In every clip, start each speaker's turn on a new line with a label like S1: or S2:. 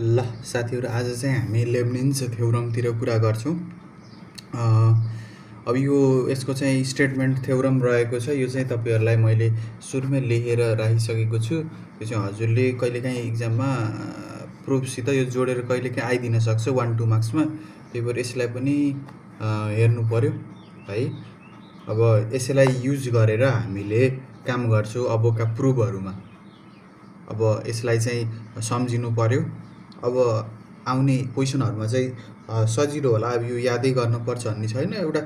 S1: ल साथीहरू आज चाहिँ हामी लेब्निज थ्योरमतिर कुरा गर्छौँ। अब यसको चाहिँ स्टेटमेन्ट थ्योरम रहेको छ। यो चाहिँ तपाईँहरूलाई मैले सुरुमै लेखेर राखिसकेको छु। यो चाहिँ हजुरले कहिलेकाहीँ इक्जाममा प्रुफसित यो जोडेर कहिलेकाहीँ आइदिन सक्छ 1-2 मार्क्समा। त्यही भएर यसलाई पनि हेर्नु पर्यो है। अब यसलाई युज गरेर हामीले काम गर्छौँ अबका प्रुफहरूमा। अब यसलाई चाहिँ सम्झिनु पर्यो। अब आउने क्वेसनहरुमा चाहिँ सजिलो होला। अब यो यादै गर्नुपर्छ भन्ने छैन। एउटा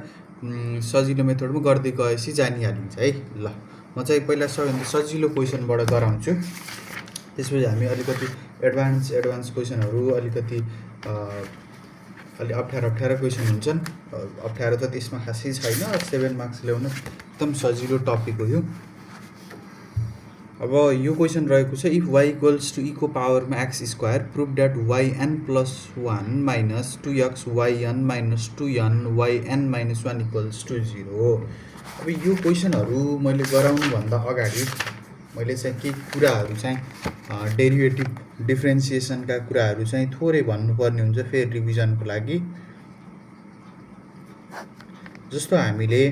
S1: सजिलो मेथडमा गर्दै गएपछि जानिहालिन्छ है। ल म चाहिँ पहिला सबैभन्दा सजिलो क्वेसनबाट गराउँछु। त्यसपछि हामी अलिकति एडभान्स क्वेसनहरु अलिकति अलि अप्ठ्यारो क्वेसन हुन्छन्। अप्ठ्यारो त त्यसमा खासै छैन। 7 मार्क्स ल्याउन एकदम सजिलो टपिक हो यो। अब यो क्वेसन रहेको छ if y equals to e को पावरमा x square prove that yn plus 1 minus 2x yn minus 2n yn minus 1 equals to 0। अब यो क्वेसनहरु मैले गराउनु भन्दा अगाडि मैले चाहिँ के कुराहरु चाहिँ डेरिभेटिभ डिफरेन्सिएसनका कुराहरु चाहिँ थोरै भन्नुपर्ने हुन्छ फेरि रिभिजनको लागि। जस्तो हामीले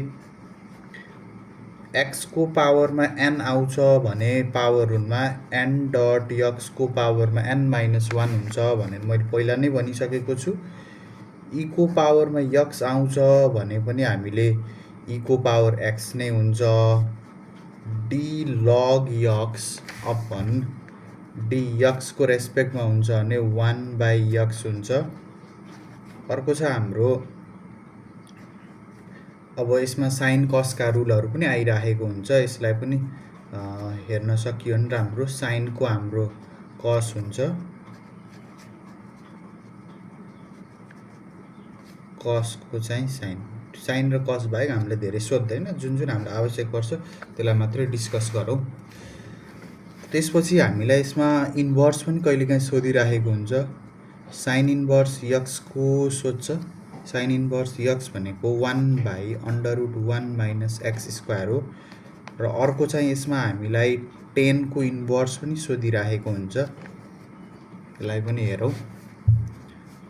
S1: x को पावरमा n आउँछ भने पावरमा n डट x को पावरमा n माइनस 1 हुन्छ भनेर मैले पहिला नै भनिसकेको छु। e को पावरमा x आउँछ भने पनि हामीले e को पावर x नै हुन्छ। d log x upon dx को रेस्पेक्टमा हुन्छ भने 1/x हुन्छ। अर्को छ हाम्रो अब यसमा साइन कसका रुलहरु पनि आइराखेको हुन्छ। यसलाई पनि हेर्न सकियो भने राम्रो। साइन को हाम्रो कस हुन्छ, कस को चाहिँ साइन र कस बाहेक हामीले धेरै सोध्दैन। जुन हामीलाई आवश्यक पर्छ त्यसलाई मात्रै डिस्कस गरौँ। त्यसपछि हामीलाई यसमा इन्भर्स पनि कहिलेकाहीँ सोधिराखेको हुन्छ। साइन इन्भर्स x को सोध्छ। साइन इन्भर्स x भनेको 1/√1 माइनस x स्क्वायर हो। र अर्को चाहिँ यसमा हामीलाई tan को इन्भर्स पनि सोधिराखेको हुन्छ। यसलाई पनि हेरौँ।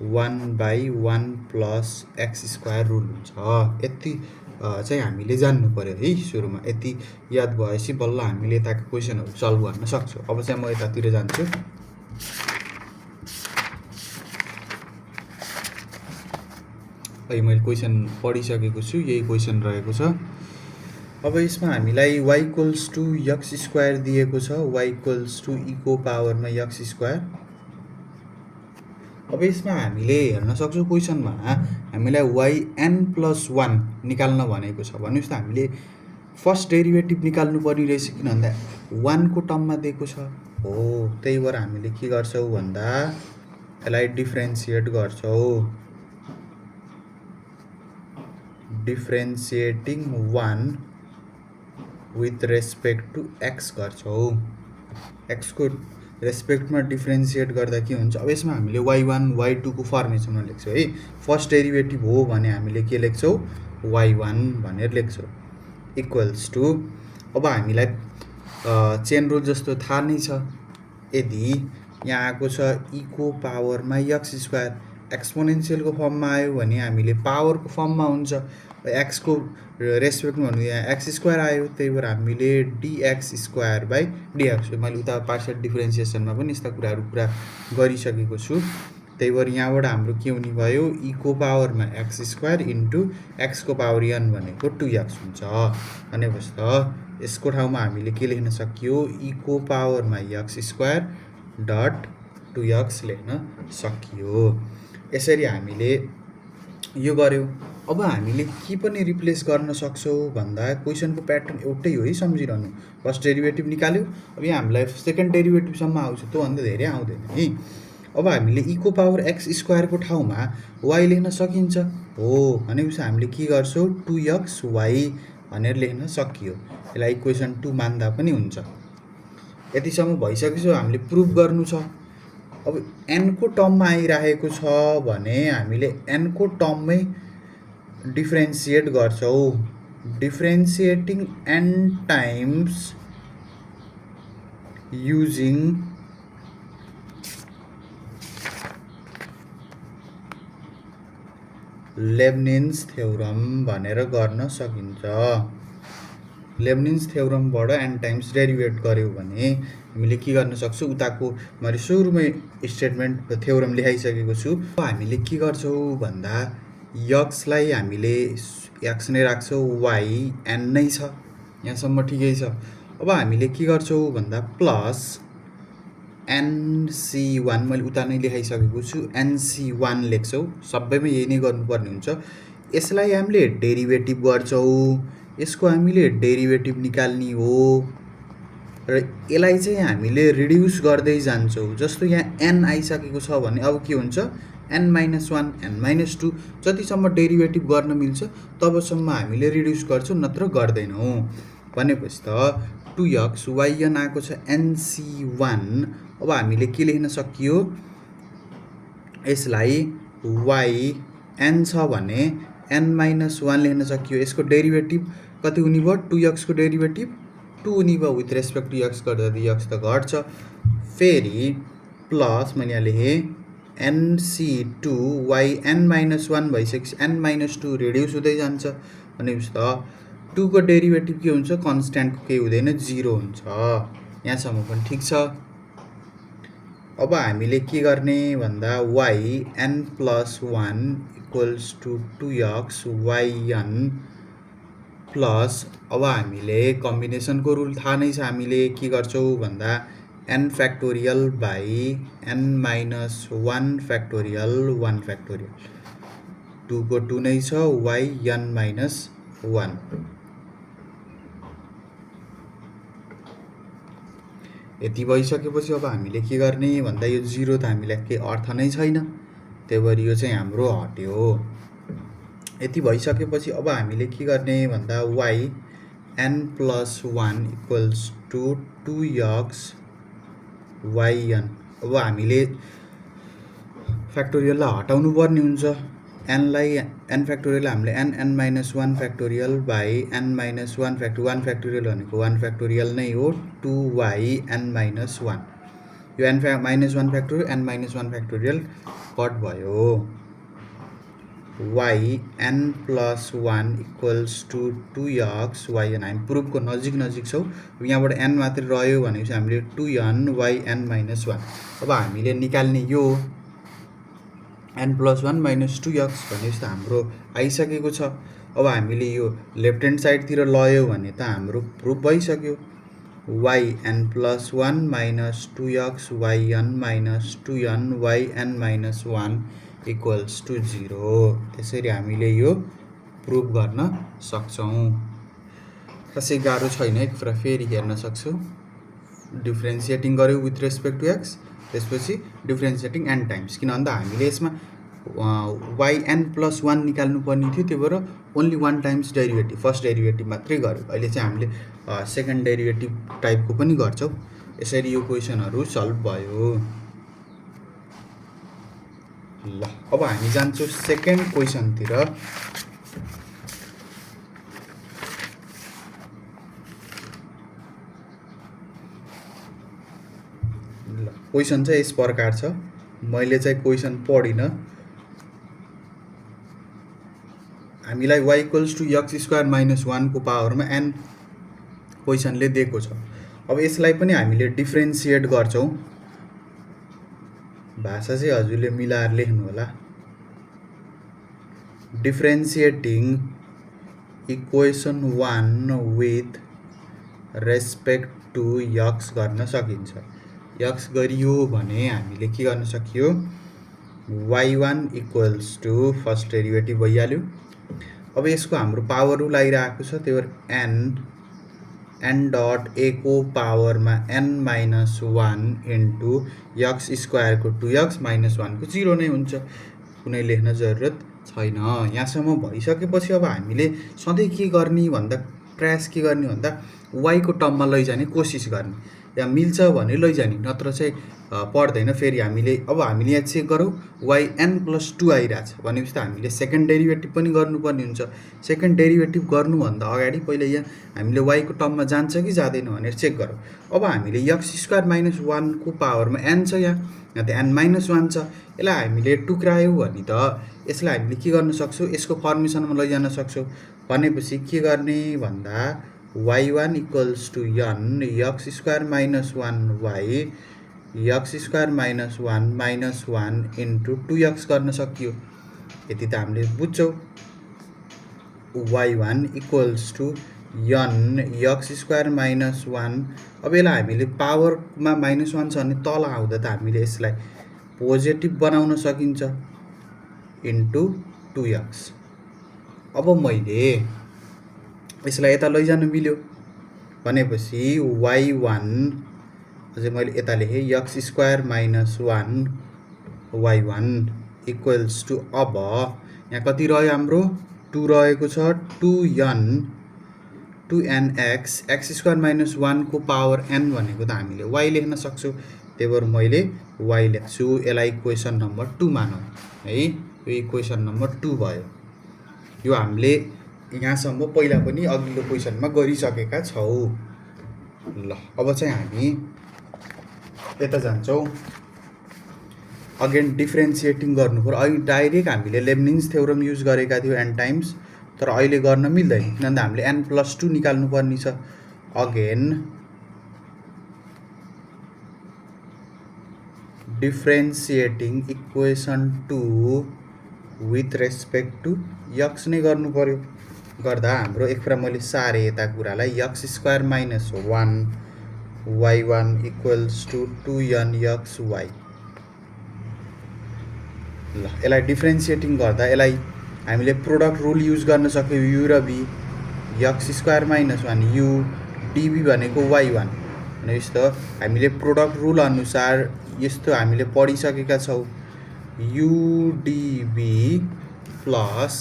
S1: 1/1 प्लस x स्क्वायर रुल हुन्छ। यति चाहिँ हामीले जान्नु पर्यो है सुरुमा। यति याद भएपछि बल्ल हामीले यताको क्वेसनहरु सल्भ गर्न सक्छौं। अब चाहिँ म यतातिर जान्छु। मैले क्वेसन पढिसकेको छु। यही क्वेसन रहेको छ। अब यसमा हामीलाई y equals to x square दिएको छ। y इक्वल्स टु e को पावरमा x स्क्वायर। अब यसमा हामीले हेर्न सक्छौं क्वेसनमा हामीलाई yn प्लस 1 निकाल्न भनेको छ। भनेपछि त हामीले फर्स्ट डेरिभेटिभ निकाल्नु पर्ने रहेछ। किन भन्दा 1 को टर्ममा दिएको छ हो। त्यही भएर हामीले के गर्छौं भन्दा यसलाई डिफरेन्शिएट गर्छौं। डिफरेन्शिएटिङ 1 with respect to x गर्छौं। x को रेस्पेक्टमा डिफरेन्शिएट गर्दा के हुन्छ। अब यसमा हामीले y1 y2 को फर्मेसनमा लेख्छौं है। फर्स्ट डेरिभेटिभ हो भने हामीले के लेख्छौं y1 भनेर लेख्छौं इक्वल्स टु। अब हामीलाई चेन रुल जस्तो थाहा नै छ। यदि यहाँ आएको छ e को पावरमा x स्क्वायर एक्सपोनेन्शियल को फर्ममा आयो भने हामीले पावर को फर्ममा हुन्छ। x को रेस्पेक्टमा भने यहाँ x स्क्वायर आयो। त्यही भएर हामीले dx स्क्वायर बाइ dx मैले उता पार्शियल डिफरेन्सिएसनमा पनि यस्ता कुराहरु कुरा गरिसकेको छु। त्यही भएर यहाँबाट हाम्रो के हुने भयो e को पावरमा x स्क्वायर इन्टु x को पावर n भनेको 2x हुन्छ। भनेपछि त यसको ठाउँमा हामीले के लेख्न सकियो e को पावरमा x स्क्वायर डट 2x लेख्न सकियो। यसरी हामीले यो गर्यौं। अब हामीले के पनि रिप्लेस गर्न सक्छौं भन्दा क्वेसनको प्याटर्न एउटै हो है सम्झिरहनु। फर्स्ट डेरिभेटिभ निकाल्यो। अब यहाँ हामीलाई सेकेन्ड डेरिभेटिभ सम्म आउँछ। त्यो भन्दा धेरै आउँदैन है। अब हामीले e को पावर x स्क्वायर को ठाउँमा y लेख्न सकिन्छ हो। भनेपछि हामीले के गर्छौं 2xy भनेर लेख्न सकियो। यसलाई इक्वेसन 2 मान्दा पनि हुन्छ। यतिसम्म भइसकेछ। हामीले प्रुफ गर्नु छ। अब n को टर्ममा आइराखेको छ भने हामीले n को टर्ममै डिफरेन्शिएट गर्छौं। डिफरेन्शिएटिङ n times using Leibniz theorem भनेर गर्न सकिन्छ। लेब्निज थ्योरमबाट n टाइम्स डेरिभेट गर्यो भने हामीले के गर्न सक्छौँ, उताको मैले सुरुमै स्टेटमेन्ट थ्योरम लेखाइसकेको छु। हामीले के गर्छौँ भन्दा यक्सलाई हामीले एक्स नै राख्छौँ, वाइ एन नै छ, यहाँसम्म ठिकै छ। अब हामीले के गर्छौँ भन्दा प्लस NC1 मैले उता नै लेखाइसकेको छु, NC1 लेख्छौँ, सबैमा यही नै गर्नुपर्ने हुन्छ। यसलाई हामीले डेरिभेटिभ गर्छौँ, यसको हामीले डेरिभेटिभ निकाल्ने हो र यसलाई चाहिँ हामीले रिड्युस गर्दै जान्छौँ। जस्तो यहाँ n आइसकेको छ भने अब के हुन्छ, n-1 n-2 जतिसम्म डेरिभेटिभ गर्न मिल्छ तबसम्म हामीले रिड्युस गर्छौँ, नत्र गर्दैनौँ। भनेपछि त 2x yn आएको छ NC1। अब हामीले के लेख्न सकियो, यसलाई yn छ भने n-1 लेख्न सकियो। यसको डेरिभेटिभ कति हुने भयो, 2x को डेरिभेटिभ 2 हुने भयो। विथ रेस्पेक्ट टु x गर्दा x त घट्छ। फेरि प्लस मैले यहाँ लेखेँ NC2 yn-1 भइसकेपछि n-2 रिड्युस हुँदै जान्छ। भनेपछि त 2 को डेरिभेटिभ के हुन्छ, कन्स्ट्यान्टको केही हुँदैन, 0 हुन्छ। यहाँसम्म पनि ठिक छ। अब हामीले के गर्ने भन्दा yn+1 equals to 2x yn plus, अब हामीले कम्बिनेसनको रुल थाहा नै छ, हामीले के गर्छौँ भन्दा n factorial by n-1 factorial 1 factorial, 2 को 2 नै छ, yn-1। यति भइसकेपछि अब हामीले के गर्ने भन्दा यो 0 त हामीलाई केही अर्थ नै छैन, त्यही भएर यो चाहिँ हाम्रो हट्यो। यति भइसकेपछि अब हामीले के गर्ने भन्दा yn+1 equals to 2x yn। अब हामीले फ्याक्टोरियललाई हटाउनु पर्ने हुन्छ, n फ्याक्टोरियल हामीले n-1 factorial by n-1 factorial भनेको 1 फ्याक्टोरियल नै हो, 2yn-1। यो n-1 factorial n-1 factorial cut भयो। yn+1 equals to 2x yn। हामी प्रुफको नजिक छौँ। यहाँबाट n मात्रै रह्यो भनेपछि हामीले 2n yn-1। अब हामीले निकाल्ने यो n+1 - 2x भनेपछि त हाम्रो आइसकेको छ। अब हामीले यो लेफ्ट ह्यान्ड साइडतिर लयो भने त हाम्रो प्रुफ भइसक्यो, yn+1 - 2x yn-2n yn-1 equals to 0। त्यसरी हामीले यो प्रुफ गर्न सक्छौँ। खासै गाह्रो छैन, एक फेरि हेर्न सक्छौँ। डिफ्रेन्सिएटिङ गऱ्यो विथ रेस्पेक्ट टु एक्स, त्यसपछि डिफ्रेन्सिएटिङ n टाइम्स, किन भन्दा हामीले यसमा yn+1 निकाल्नु पर्ने थियो, त्यही भएर only 1 times derivative, first derivative मात्रै गर्यो। अहिले चाहिँ हामीले सेकेन्ड डेरिभेटिभ टाइपको पनि गर्छौँ। यसरी यो क्वेसनहरू सल्भ भयो। ल अब हामी जान्छौँ सेकेन्ड क्वेसनतिर। क्वेसन चाहिँ यस प्रकार छ, मैले चाहिँ क्वेसन पढिनँ। हामीलाई y इक्वल्स टु x² - 1 को पावरमा n क्वेसनले दिएको छ। अब यसलाई पनि हामीले डिफ्रेन्सिएट गर्छौँ। भाषा चाहिँ हजुरले मिलाएर लेख्नु होला। Differentiating equation 1 with respect to x गर्न सकिन्छ। x गरियो भने हामीले के गर्न सकियो, y1 equals to first derivative भइहाल्यो। अब यसको हाम्रो पावर रुल आइरहेको छ, त्यही भएर n डट a को पावरमा n-1 इन्टु x² को 2x - 1 को 0 नै हुन्छ, कुनै लेख्न जरुरत छैन। यहाँसम्म भइसकेपछि अब हामीले सधैँ के गर्ने भन्दा, प्रयास के गर्ने भन्दा y को टर्ममा लैजाने कोसिस गर्ने। या मिल्छ भने लैजाने, नत्र चाहिँ पर्दैन। फेरि हामीले अब हामीले यहाँ चेक गरौँ yn+2 आइरहेछ भनेपछि त हामीले सेकेन्ड डेरिभेटिभ पनि गर्नुपर्ने हुन्छ। सेकेन्ड डेरिभेटिभ गर्नुभन्दा अगाडि पहिला यहाँ हामीले वाइको टर्ममा जान्छ कि जाँदैन भनेर चेक गरौँ। अब हामीले x² - 1 को पावरमा n छ, यहाँ त n-1 छ, यसलाई हामीले टुक्रायौँ भने त यसलाई हामीले के गर्न सक्छौँ, यसको फर्मेसनमा लैजान सक्छौँ। भनेपछि के गर्ने भन्दा y1 = n x² - 1y x² - 1 - 1 × 2x गर्न सकियो। यति त हामीले बुझ्छौँ। y1 = n x² - 1। अब यसलाई हामीले पावरमा -1 छ भने तल आउँदा त हामीले यसलाई पोजिटिभ बनाउन सकिन्छ × 2x। अब मैले यसलाई यता लैजान मिल्यो भनेपछि y1 अझै मैले यता लेखेँ x² - 1 y1 = अब यहाँ कति रह्यो हाम्रो 2 रहेको छ, 2nx x² - 1 को पावर n भनेको त हामीले y लेख्न सक्छौँ। त्यही भएर मैले y लेख्छु। यसलाई इक्वेसन नम्बर 2 मानौँ है, यो इक्वेसन नम्बर 2 भयो। यो हामीले यहाँसम्म पहिला पनि अघिल्लो क्वेसनमा गरिसकेका छौँ। ल अब चाहिँ हामी यता जान्छौँ। अगेन डिफ्रेन्सिएटिङ गर्नुपऱ्यो। अहिले डाइरेक्ट हामीले लेब्निज थ्योरम युज गरेका थियौँ n टाइम्स, तर अहिले गर्न मिल्दैन किनभने हामीले n+2 निकाल्नुपर्ने छ। Again differentiating equation 2 with respect to x नै गर्नु पर्यो। गर्दा हाम्रो एकफेर मैले सारे यता कुरालाई x² - 1 y1 = 2nxy। ल यसलाई डिफ्रेन्सिएटिङ गर्दा यसलाई हामीले प्रोडक्ट रुल युज गर्न सक्यौँ, u र v x² - 1 u dv भनेको y1 भनेपछि त हामीले प्रोडक्ट रुल अनुसार यस्तो हामीले पढिसकेका छौँ। u dv plus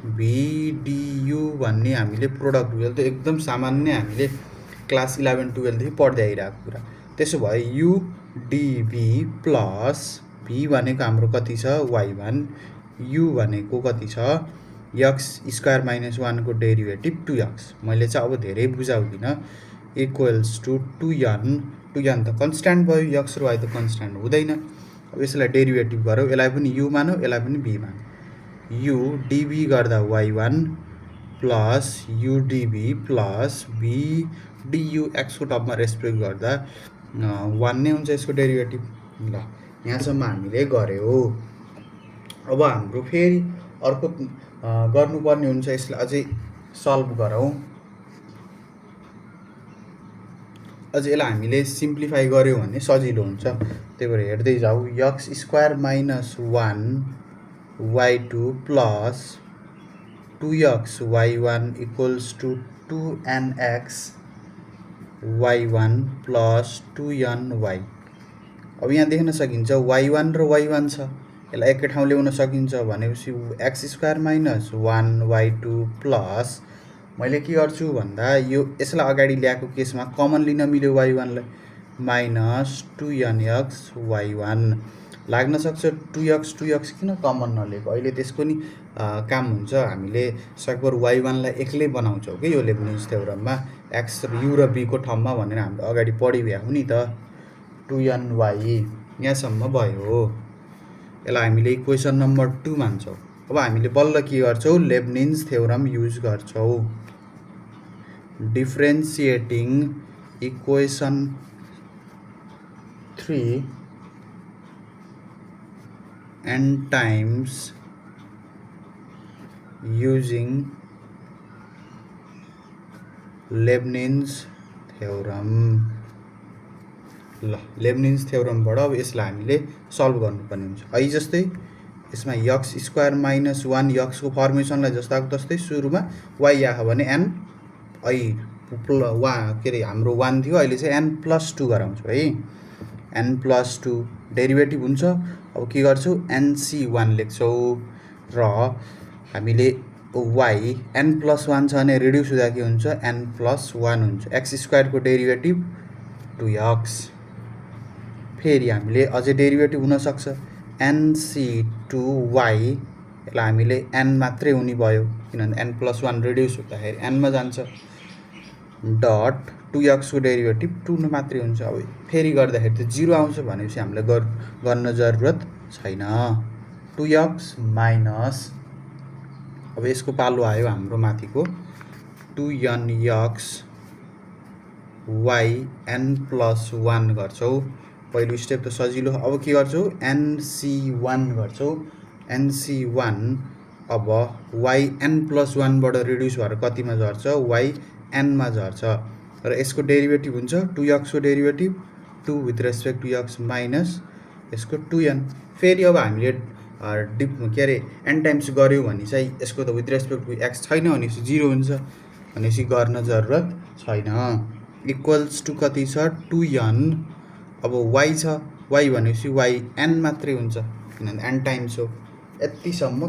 S1: v du भन्ने हामीले प्रोडक्ट रुल त एकदम सामान्य हामीले क्लास 11-12 देखि पढ्दै आइरहेको कुरा। त्यसो भए u dv प्लस v भनेको हाम्रो कति छ y1, u भनेको कति छ x² - 1 को डेरिभेटिभ 2x। मैले चाहिँ अब धेरै बुझाउँदिनँ। = 2n त कन्स्ट्यान्ट भयो, x र y त कन्स्ट्यान्ट हुँदैन। अब यसलाई डेरिभेटिभ गरौँ, यसलाई पनि u मानौँ, यसलाई पनि v मानौँ। u dv गर्दा y1 plus u dv plus v du x को टर्ममा रेस्पेक्ट गर्दा 1 नै हुन्छ यसको डेरिभेटिभ। ल यहाँसम्म हामीले गऱ्यौँ। अब हाम्रो फेरि अर्को गर्नुपर्ने हुन्छ, यसलाई अझै सल्भ गरौँ। अझै यसलाई हामीले सिम्प्लिफाई गऱ्यौँ भने सजिलो हुन्छ। त्यही भएर हेर्दै जाऊ। x² - 1 y2 plus 2x y1 = 2nx y1 plus 2ny। अब यहाँ देख्न सकिन्छ y1 र y1 छ, यसलाई एकै ठाउँ ल्याउन सकिन्छ भनेपछि x² - 1 y2 प्लस मैले के गर्छु भन्दा यो यसलाई अगाडि ल्याएको केसमा कमन लिन मिल्यो y1लाई -2nx y1 लाग्न सक्छ। 2x किन कमन नलिएको, अहिले त्यसको नि काम हुन्छ। हामीले सकभर y1लाई एक्लै बनाउँछौँ कि यो लेब्निज थ्योरममा x र u र v को ठाउँमा भनेर हामीले अगाडि पढिभ्या हो नि त। 2ny यहाँसम्म भयो। यसलाई हामीले इक्वेसन नम्बर 2 मान्छौँ। अब हामीले बल्ल के गर्छौँ, लेब्निज थ्योरम युज गर्छौँ। Differentiating equation 3 n times using Leibniz theorem. ल लेब्निज थ्योरमबाट अब यसलाई हामीले सल्भ गर्नुपर्ने हुन्छ। अहिले जस्तै यसमा x² - 1 x को फर्मेसनलाई जस्ताको तस्तै सुरुमा y आयो भने n के अरे हाम्रो 1 थियो, अहिले चाहिँ n+2 गराउँछु है। n+2 डेरिभेटिभ हुन्छ। अब के गर्छौँ, nc1 लेख्छौँ र हामीले वाई n+1 छ भने रिड्युस हुँदा के हुन्छ n+1 हुन्छ एक्स स्क्वायरको डेरिभेटिभ 2x फेरि हामीले अझै डेरिभेटिभ हुनसक्छ nc2y यसलाई हामीले n मात्रै हुने भयो किनभने n+1 रिड्युस हुँदाखेरि n मा जान्छ डट 2x को डेरिभेटिभ 2 मात्रै हुन्छ अब फेरि गर्दाखेरि त 0 आउँछ भनेपछि हामीले गर्न जरुरत छैन 2x माइनस अब यसको पालो आयो हाम्रो माथिको 2nx y n+1 गर्छौ पहिलो स्टेप त सजिलो अब के गर्छौ nc1 गर्छौ nc1 अब y n+1 बाट रिड्युस भएर कतिमा झर्छ y n मा झर्छ र यसको डेरिभेटिभ हुन्छ 2x को derivative 2 with respect to x minus यसको 2n फेरि अब हामीले के अरे n टाइम्स गर्यो भने चाहिँ यसको त विथ रेस्पेक्ट टु x छैन भनेपछि 0 हुन्छ भनेपछि गर्न जरुरत छैन इक्वल्स टु कति छ 2n अब y छ y भनेपछि y n मात्रै हुन्छ किनभने n टाइम्स हो यतिसम्म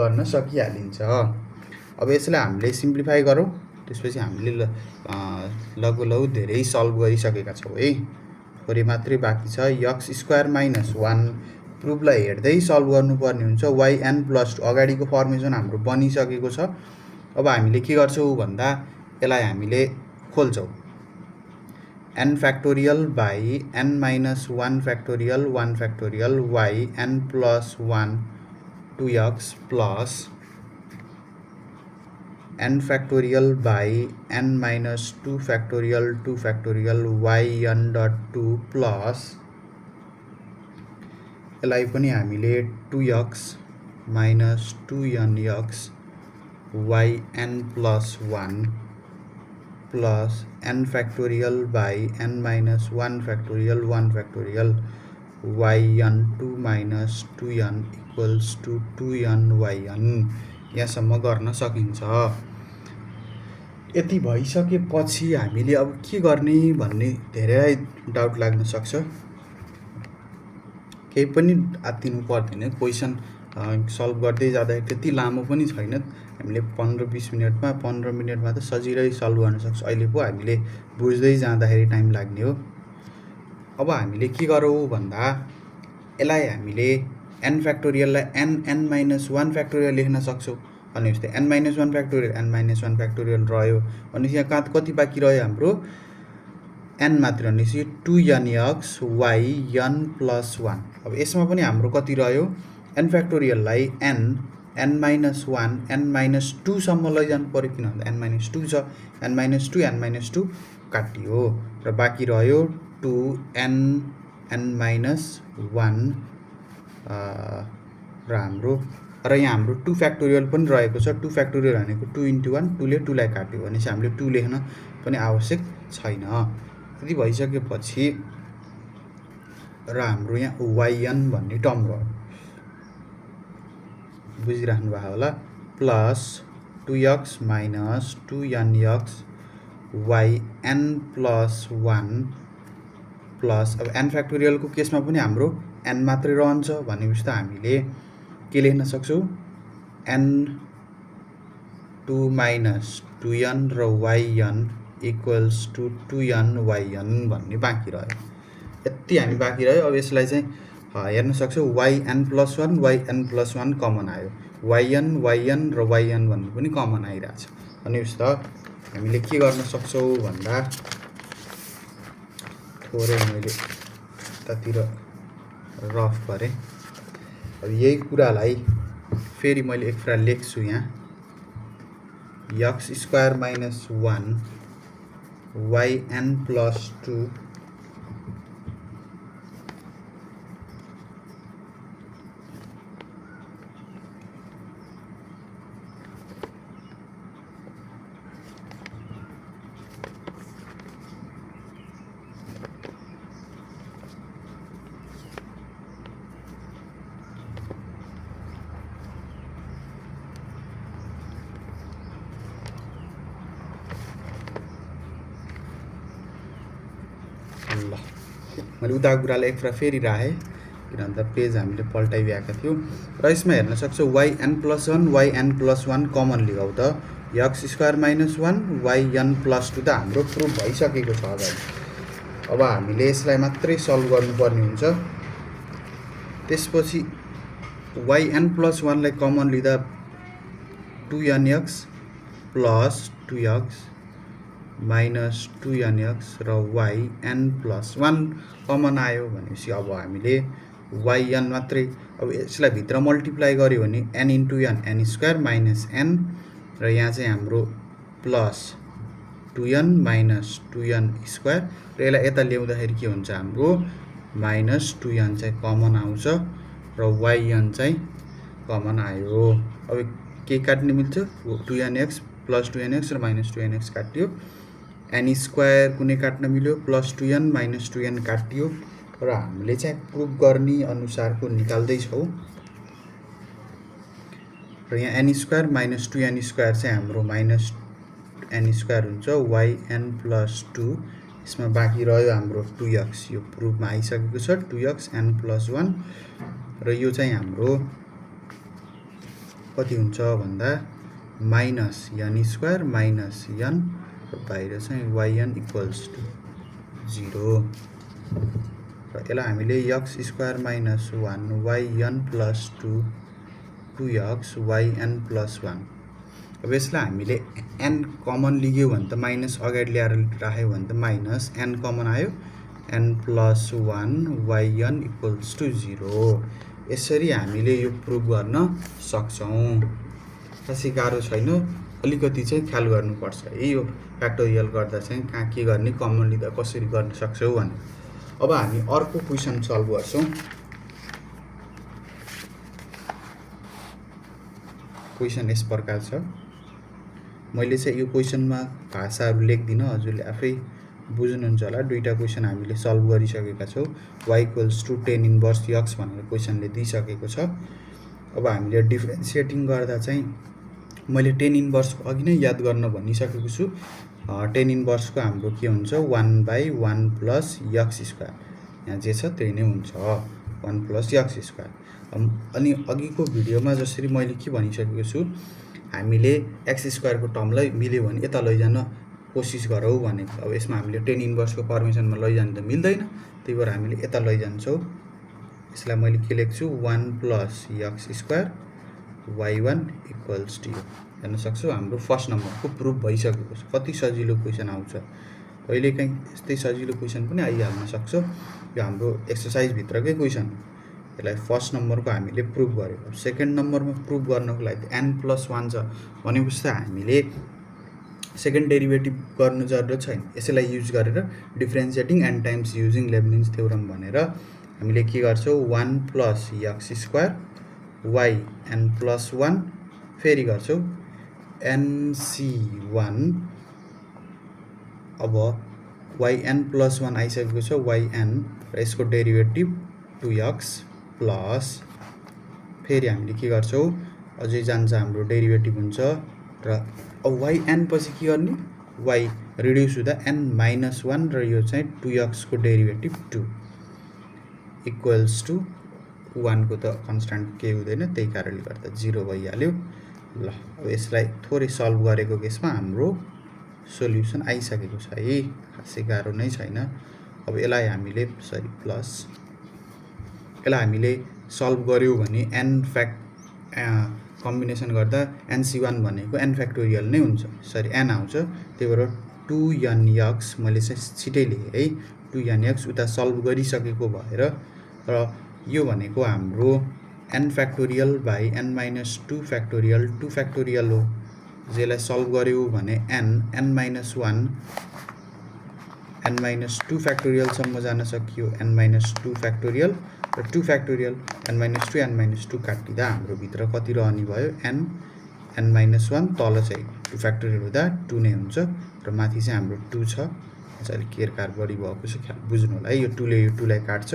S1: गर्न सकिहालिन्छ अब यसलाई हामीले सिम्प्लिफाई गरौँ त्यसपछि हामीले लगभग धेरै सल्भ गरिसकेका छौँ है थोरै मात्रै बाँकी छ x स्क्वायर माइनस 1 प्रुफलाई हेर्दै सल्भ गर्नुपर्ने हुन्छ yn+2 अगाडिको फर्मेसन हाम्रो बनिसकेको छ अब हामीले के गर्छौँ भन्दा यसलाई हामीले खोल्छौँ n factorial by n minus 1 factorial 1 factorial y n+1 2x plus n factorial by n minus 2 factorial 2 factorial y n dot 2 plus यसलाई पनि हामीले 2x minus 2nx y n+1 plus n factorial by n minus 1 factorial 1 factorial y n 2 minus 2n equals to 2n yn यहाँसम्म गर्न सकिन्छ यति भइसकेपछि हामीले अब के गर्ने भन्ने धेरै डाउट लाग्न सक्छ केही पनि आत्तिनु पर्दैन क्वेशन सल्भ गर्दै जाँदाखेरि त्यति लामो पनि छैन हामीले 15-20 मिनेटमा 15 मिनेटमा त सजिलै सल्भ गर्न सक्छ अहिले पो हामीले बुझ्दै जाँदाखेरि टाइम लाग्ने हो अब हामीले के गरौँ भन्दा यसलाई हामीले n फ्याक्टोरियललाई n-1 फ्याक्टोरियल लेख्न सक्छौँ भनेपछि n-1 फ्याक्टोरियल n-1 फ्याक्टोरियल रह्यो भनेपछि यहाँ कति बाँकी रह्यो हाम्रो n मात्र भनेपछि 2nx y n+1 अब यसमा पनि हाम्रो कति रह्यो n फ्याक्टोरियललाई n-1 n-2 सम्म लैजानु पर्यो किनभने n-2 छ n-2 n-2 काटियो र बाँकी रह्यो 2n n-1 र हाम्रो र यहाँ हाम्रो 2 फ्याक्टोरियल पनि रहेको छ 2 फ्याक्टोरियल भनेको 2 × 1 2 ले 2 लाई काट्यो भनेपछि हामीले 2 लेख्न पनि आवश्यक छैन यदि भइसकेपछि र हाम्रो यहाँ yn भन्ने टर्म रह्यो बुझिराख्नु भएको होला plus 2x minus 2nx y n+1 plus अब n फ्याक्टोरियलको केसमा पनि हाम्रो n मात्रै रहन्छ भनेपछि त हामीले के लेख्न सक्छौँ n2 minus 2n र yn equals to 2n yn भन्ने बाँकी रह्यो यति हामी बाँकी रह्यो अब यसलाई चाहिँ हेर्न सक्छौँ yn+1 yn+1 कमन आयो yn र yn भन्ने पनि कमन आइरहेछ भनेपछि त हामीले के गर्न सक्छौँ भन्दा थोरै मैले यतातिर रफ गरेँ अब यही कुरालाई फेरि मैले एक फ्रा लेख्छु यहाँ x स्क्वायर माइनस 1 yn+2 ल मैले उता कुरालाई एक फेरि राखेँ किनभने भन्दा पेज हामीले पल्टाइरहेका थियौँ र यसमा हेर्न सक्छौँ yn+1 yn+1 कमन लिगाउ त x² - 1 yn+2 त हाम्रो प्रुफ भइसकेको छ अगाडि। अब हामीले यसलाई मात्रै सल्भ गर्नुपर्ने हुन्छ। त्यसपछि yn+1 लाई कमन लिँदा 2nx + 2x - 2nx र yn+1 कमन आयो भनेपछि अब हामीले yn मात्रै अब यसलाई भित्र मल्टिप्लाई गर्यो भने n × n n² - n र यहाँ चाहिँ हाम्रो +2n - 2n² र यसलाई यता ल्याउँदाखेरि के हुन्छ हाम्रो -2n चाहिँ कमन आउँछ र yn चाहिँ कमन आयो। अब के काट्न मिल्छ 2nx + 2nx र -2nx काटियो n² कुनै काट्न मिल्यो +2n - 2n काटियो र हामीले चाहिँ प्रुफ गर्ने अनुसारको निकाल्दै छौँ र यहाँ n² - 2n² चाहिँ हाम्रो -n² हुन्छ yn+2 यसमा बाँकी रह्यो हाम्रो 2x यो प्रुफमा आइसकेको छ 2x n+1 र यो चाहिँ हाम्रो कति हुन्छ भन्दा -n² - n र बाहिर चाहिँ yn = 0 र यसलाई हामीले x² - 1 yn+2 2x yn+1 अब यसलाई हामीले n कमन लिग्यो भने त माइनस अगाडि ल्याएर राख्यो भने त माइनस n कमन आयो n+1 yn = 0 यसरी हामीले यो प्रुफ गर्न सक्छौँ। खासै गाह्रो छैन, अलिकति चाहिँ ख्याल गर्नुपर्छ है यो फ्याक्टोरियल गर्दा चाहिँ कहाँ के गर्ने कमन लिँदा कसरी गर्न सक्छौ भने। अब हामी अर्को क्वेसन सल्भ गर्छौँ। क्वेसन यस प्रकार छ। मैले चाहिँ यो क्वेसनमा भाषाहरू लेख्दिनँ, हजुरले आफै बुझ्नुहुन्छ होला। दुईटा क्वेसन हामीले सल्भ गरिसकेका छौँ। y = 10 - x भनेर क्वेसनले दिइसकेको छ। अब हामीले डिफरेन्सिएटिङ गर्दा चाहिँ मैले 10 को अघि नै याद गर्न भनिसकेको छु। 10 को हाम्रो के हुन्छ 1/1 + x²। यहाँ जे छ त्यही नै हुन्छ 1 + x²। अनि अघिको भिडियोमा जसरी मैले के भनिसकेको छु, हामीले x² को टर्मलाई मिल्यो भने यता लैजान कोसिस गरौँ भनेको। अब यसमा हामीले 10 को पर्मिसनमा लैजान त मिल्दैन, त्यही भएर हामीले यता लैजान्छौँ। यसलाई मैले के लेख्छु 1 + x² y1 = यो। हेर्न सक्छौ हाम्रो फर्स्ट नम्बरको प्रुफ भइसकेको छ। कति सजिलो क्वेसन आउँछ, कहिलेकाहीँ यस्तै सजिलो क्वेसन पनि आइहाल्न सक्छ। यो हाम्रो एक्सर्साइज भित्रकै क्वेसन हो। यसलाई फर्स्ट नम्बरको हामीले प्रुफ गर्यो। अब सेकेन्ड नम्बरमा प्रुफ गर्नको लागि n+1 छ भनेपछि त हामीले सेकेन्ड डेरिभेटिभ गर्नु जरुरत छैन। यसैलाई युज गरेर डिफरेन्सिएटिङ n times using Leibniz theorem भनेर हामीले के गर्छौँ 1 + x² y n+1 फेरि गर्छौँ nc1। अब yn+1 आइसकेको छ yn र यसको डेरिभेटिभ 2x प्लस फेरि हामीले के गर्छौँ अझै जान्छ हाम्रो डेरिभेटिभ हुन्छ र अब yn पछि के गर्ने y रिड्युस हुँदा n-1 र यो चाहिँ 2x को डेरिभेटिभ 2 = 1 को त कन्स्ट्यान्ट केही हुँदैन, त्यही कारणले गर्दा 0 भइहाल्यो। ल अब यसलाई थोरै सल्भ गरेको केसमा हाम्रो सोल्युसन आइसकेको छ है, खासै गाह्रो नै छैन। अब यसलाई हामीले यसलाई हामीले सल्भ गर्यो भने n कम्बिनेसन गर्दा nc1 भनेको n फ्याक्टोरियल नै हुन्छ, सरी n आउँछ। त्यही भएर 2nx मैले चाहिँ छिटै लेखेँ है 2nx उता सल्भ गरिसकेको भएर र यो भनेको हाम्रो n factorial by n-2 factorial 2 factorial हो। यसलाई सल्भ गर्यो भने n-1 n-2 फ्याक्टोरियलसम्म जान सकियो n-2 फ्याक्टोरियल र 2 फ्याक्टोरियल n-2 n-2 काटिँदा हाम्रो भित्र कति रहने भयो n-1 तल चाहिँ 2 फ्याक्टोरियल हुँदा 2 नै हुन्छ र माथि चाहिँ हाम्रो 2 छ। अलिक केयरकार बढी भएको छ, ख्याल बुझ्नु होला है। यो 2 ले यो 2 लाई काट्छ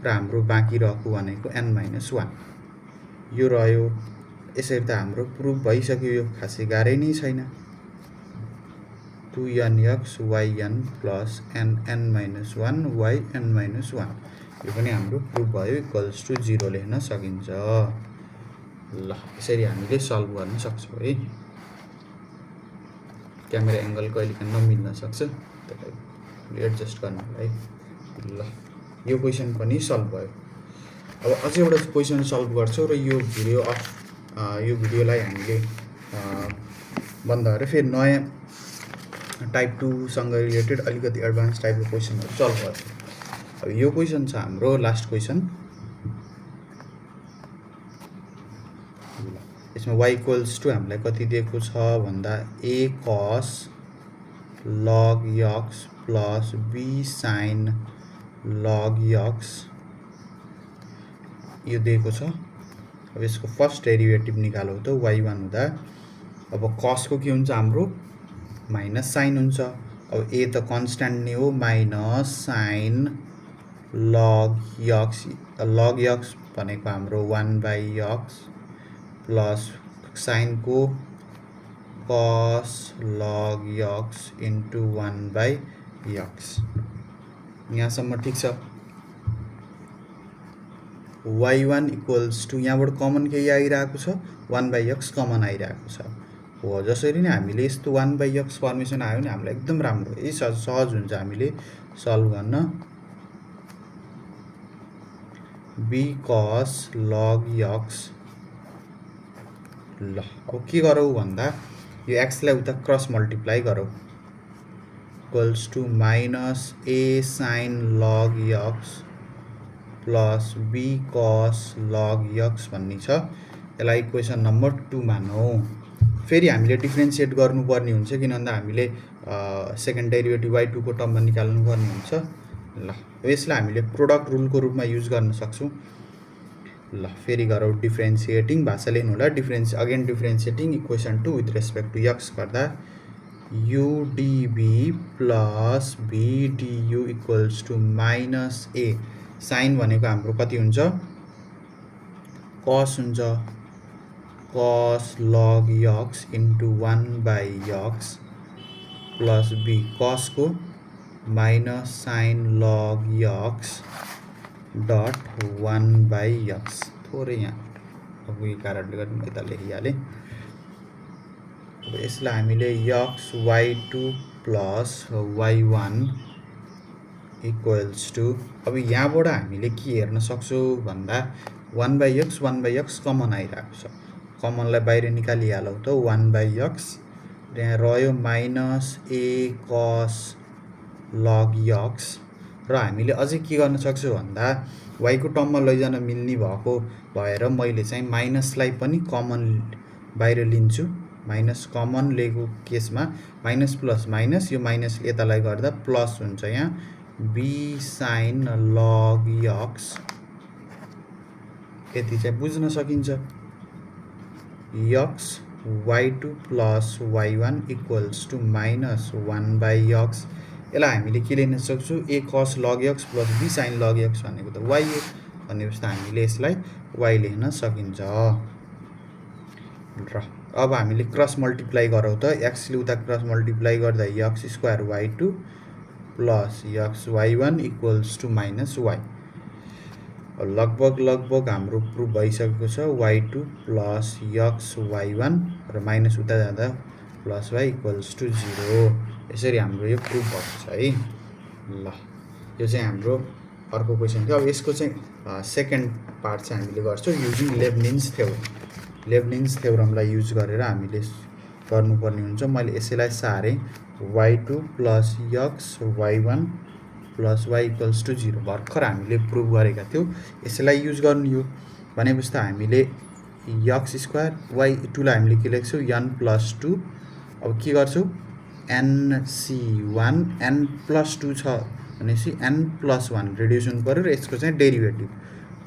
S1: र हाम्रो बाँकी रहेको भनेको n-1 यो रह्यो। यसरी त हाम्रो प्रुफ भइसक्यो, यो खासै गाह्रै नै छैन। 2nx yn + n(n-1 y n-1) यो पनि हाम्रो प्रुफ भयो इक्वल्स टु 0 लेख्न सकिन्छ। ल यसरी हामीले सल्भ गर्न सक्छौँ है। क्यामेरा एङ्गल कहिलेकाहीँ नमिल्न सक्छ, त्यसलाई एडजस्ट गर्नलाई। ल यो क्वेसन पनि सल्भ भयो। अब अझै एउटा क्वेसन सल्भ गर्छौँ र यो भिडियोलाई हामीले बन्द गरेर फेरि नयाँ टाइप 2 सँग रिलेटेड अलिकति एडभान्स टाइपको क्वेसनहरू सल्भ गर्छौँ। अब यो क्वेसन छ हाम्रो लास्ट क्वेसन। यसमा y इक्वल्स टु हामीलाई कति दिएको छ भन्दा a cos log x प्लस b sin log x यो दिएको छ। अब यसको फर्स्ट डेरिभेटिभ निकालौँ त y1 हुँदा अब cos को के हुन्छ हाम्रो माइनस साइन हुन्छ। अब a त कन्स्ट्यान्ट नै हो, माइनस साइन log x भनेको हाम्रो 1/x प्लस साइन को cos log x into 1/x। यहाँसम्म ठिक छ। y1 इक्वल्स टु यहाँबाट कमन केही आइरहेको छ, 1/x कमन आइरहेको छ हो। जसरी नै हामीले यस्तो 1/x फर्मेसन आयो भने हामीलाई एकदम राम्रो सहज हुन्छ हामीले सल्भ गर्न। b cos log x ल अब के गरौँ भन्दा यो x लाई उता क्रस मल्टिप्लाई गरौँ equals to minus a sin log x प्लस b cos log x भन्ने छ। यसलाई इक्वेसन नम्बर 2 मानौँ। फेरि हामीले डिफ्रेन्सिएट गर्नुपर्ने हुन्छ, किन भन्दा हामीले सेकेन्ड डेरिभेटिभ y2 को टर्ममा निकाल्नुपर्ने हुन्छ। ल यसलाई हामीले प्रोडक्ट रुलको रूपमा युज गर्न सक्छौँ। ल फेरि गरौँ डिफ्रेन्सिएटिङ भाषा लेख्नु होला। Differentiating equation 2 with respect to x गर्दा u dv plus v du equals to minus a sine भनेको हाम्रो कति हुन्छ cos हुन्छ, cos log x into 1/x plus b cos को minus sine log x dot 1/x। थोरै यहाँ अब यो कारणले गर्दा म यता लेखिहालेँ। अब यसलाई हामीले x y2 plus y1 equals to अब यहाँबाट हामीले के हेर्न सक्छौँ भन्दा 1/x कमन आइरहेको छ। कमनलाई बाहिर निकालिहालौँ त 1/x र यहाँ रह्यो minus a cos log x र हामीले अझै के गर्न सक्छौँ भन्दा y को टर्ममा लैजान मिल्ने भएको भएर मैले चाहिँ माइनसलाई पनि कमन बाहिर लिन्छु। माइनस कमन लिएको केसमा माइनस प्लस माइनस, यो माइनसले यतालाई गर्दा प्लस हुन्छ। यहाँ b sin log x यति चाहिँ बुझ्न सकिन्छ। x y2 plus y1 equals to minus 1/x। यसलाई हामीले के लेख्न सक्छौँ a cos log x प्लस b sin log x भनेको त y हो। भनेपछि हामीले यसलाई y लेख्न सकिन्छ। र अब हामीले क्रस मल्टिप्लाई गरौँ त x ले उता क्रस मल्टिप्लाई गर्दा x square y2 plus x y1 equals to minus y। लगभग हाम्रो प्रुफ भइसकेको छ। y2 प्लस x y1 र माइनस उता जाँदा प्लस y इक्वल्स टु 0। यसरी हाम्रो यो प्रुफ भएको छ है। ल यो चाहिँ हाम्रो अर्को क्वेसन थियो। अब यसको चाहिँ सेकेन्ड पार्ट चाहिँ हामीले गर्छौँ युजिङ लेब्निज थ्योरमलाई युज गरेर हामीले गर्नुपर्ने हुन्छ। मैले यसैलाई सारेँ y2 plus x y1 plus y equals to 0 भर्खर हामीले प्रुभ गरेका थियौँ। यसैलाई युज गर्नु हो भनेपछि त हामीले x स्क्वायर y2 लाई हामीले के लेख्छौँ n प्लस 2। अब के गर्छौँ nc1 n प्लस 2 छ भनेपछि n प्लस 1 रिड्युसन गरेर यसको चाहिँ derivative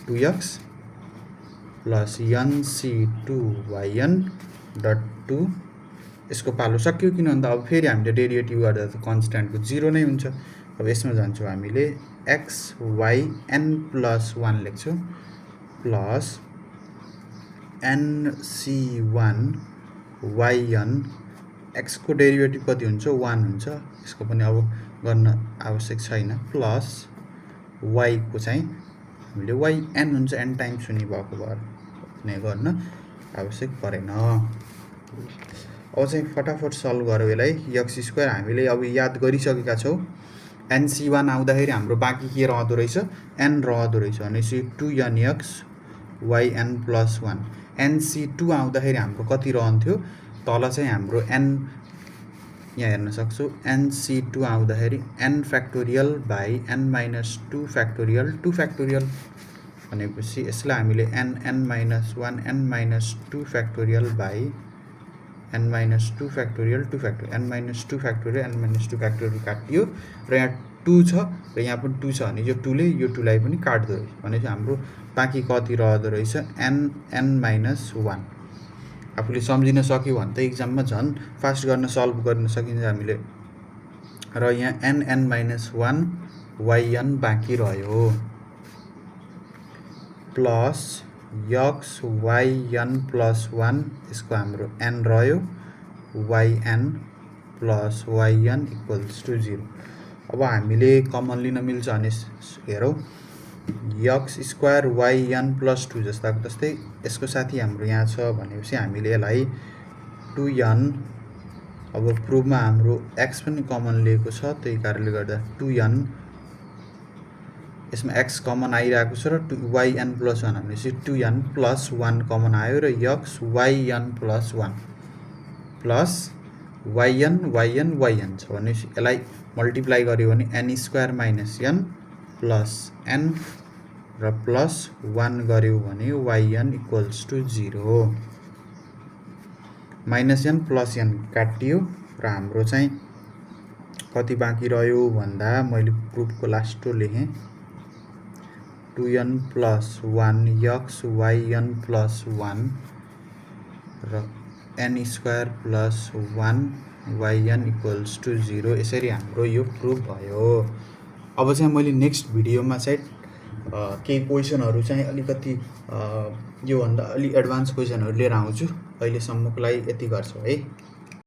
S1: 2x plus nc2yn dot 2। यसको पालो सक्यो, किन भन्दा अब फेरि हामीले डेरिभेटिभ गर्दा त कन्स्ट्यान्टको 0 नै हुन्छ। अब यसमा जान्छौँ हामीले x y n प्लस 1 लेख्छौँ प्लस nc1 yn x को डेरिभेटिभ कति हुन्छ 1 हुन्छ। यसको पनि अब गर्न आवश्यक छैन। प्लस y को चाहिँ हामीले yn हुन्छ n टाइम्स हुने भएको भएर नै गर्न आवश्यक परेन। अब चाहिँ फटाफट सल्भ गरौँ यसलाई। x² हामीले अब याद गरिसकेका छौँ। nc1 आउँदाखेरि हाम्रो बाँकी के रहँदो रहेछ, n रहँदो रहेछ भनेपछि 2nx yn + 1। nc2 आउँदाखेरि हाम्रो कति रहन्थ्यो, तल चाहिँ हाम्रो n यहाँ हेर्न सक्छौँ। nc2 आउँदाखेरि n factorial by n - 2 factorial 2 factorial भनेपछि यसलाई हामीले n - 1 n - 2 factorial by n - 2 factorial 2 factorial n - 2 factorial n - 2 factorial काटियो र यहाँ 2 छ र यहाँ पनि 2 छ भने यो 2 ले यो 2 लाई पनि काट्दो रहेछ भनेपछि हाम्रो बाँकी कति रहँदो रहेछ, n - 1। आफूले सम्झिन सक्यो भने त एक्जाममा झन् फास्ट गर्न सल्भ गर्न सकिन्छ हामीले। र यहाँ n - 1 yn बाँकी रह्यो प्लस x yn + 1 यसको हाम्रो n रह्यो yn + yn = 0। अब हामीले कमन लिन मिल्छ भने हेरौँ, x² yn + 2 जस्ताको तस्तै यसको साथी हाम्रो यहाँ छ भनेपछि हामीले यसलाई 2n, अब प्रुफमा हाम्रो x पनि कमन लिएको छ त्यही कारणले गर्दा 2n, यसमा x कमन आइरहेको छ र yn + 1 भनेपछि 2n + 1 कमन आयो र x yn + 1 प्लस yn छ भनेपछि यसलाई मल्टिप्लाई गर्यो भने n² - n प्लस n र प्लस 1 गर्यो भने yn = 0। -n प्लस n काटियो र हाम्रो चाहिँ कति बाँकी रह्यो भन्दा मैले प्रुफको लास्टो लेखेँ 2n + 1 x yn + 1 र n² + 1 yn = 0। यसरी हाम्रो यो प्रुफ भयो। अब चाहिँ मैले नेक्स्ट भिडियोमा चाहिँ केही क्वेसनहरू चाहिँ अलिकति योभन्दा अलि एडभान्स क्वेसनहरू लिएर आउँछु। अहिलेसम्मको लागि यति गर्छु है।